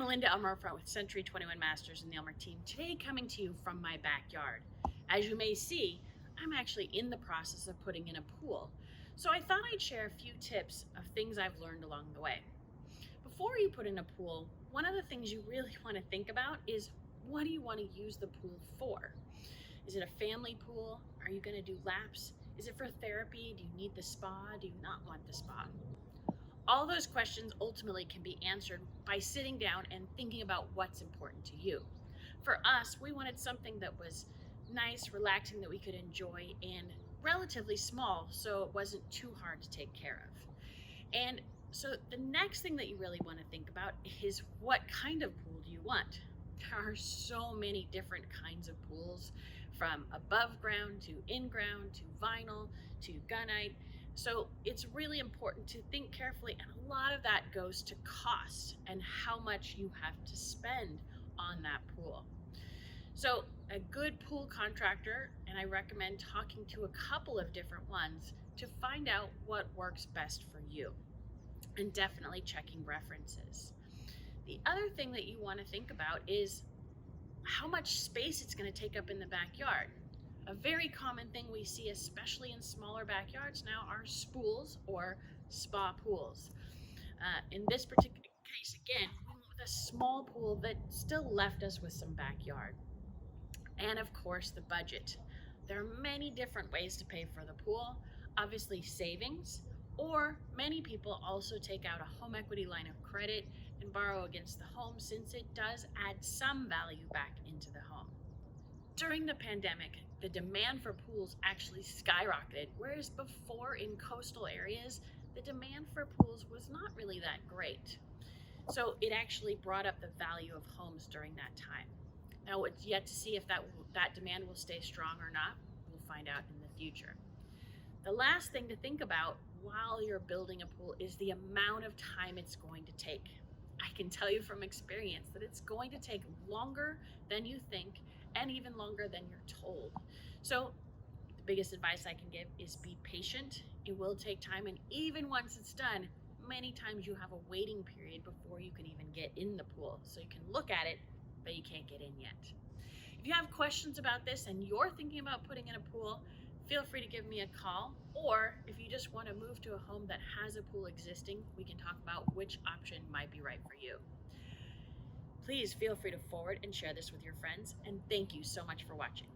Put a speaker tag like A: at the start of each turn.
A: Melinda Elmer with Century 21 Masters and the Elmer Team, today coming to you from my backyard. As you may see, I'm actually in the process of putting in a pool. So I thought I'd share a few tips of things I've learned along the way. Before you put in a pool, one of the things you really want to think about is, what do you want to use the pool for? Is it a family pool? Are you going to do laps? Is it for therapy? Do you need the spa? Do you not want the spa? All those questions ultimately can be answered by sitting down and thinking about what's important to you. For us, we wanted something that was nice, relaxing, that we could enjoy, and relatively small, so it wasn't too hard to take care of. And so the next thing that you really want to think about is, what kind of pool do you want? There are so many different kinds of pools, from above ground to in ground to vinyl to gunite. So it's really important to think carefully, and a lot of that goes to cost and how much you have to spend on that pool. So a good pool contractor, and I recommend talking to a couple of different ones to find out what works best for you, and definitely checking references. The other thing that you want to think about is how much space it's going to take up in the backyard. A very common thing we see, especially in smaller backyards now, are spools or spa pools. In this particular case, again, we went with a small pool that still left us with some backyard. And of course, the budget. There are many different ways to pay for the pool. Obviously, savings, or many people also take out a home equity line of credit and borrow against the home, since it does add some value back into the home. During the pandemic, the demand for pools actually skyrocketed, whereas before in coastal areas, the demand for pools was not really that great. So it actually brought up the value of homes during that time. Now, it's yet to see if that demand will stay strong or not. We'll find out in the future. The last thing to think about while you're building a pool is the amount of time it's going to take. I can tell you from experience that it's going to take longer than you think, and even longer than you're told. So the biggest advice I can give is be patient. It will take time, and even once it's done, many times you have a waiting period before you can even get in the pool. So you can look at it, but you can't get in yet. If you have questions about this and you're thinking about putting in a pool, feel free to give me a call. Or if you just want to move to a home that has a pool existing, we can talk about which option might be right for you. Please feel free to forward and share this with your friends, and thank you so much for watching.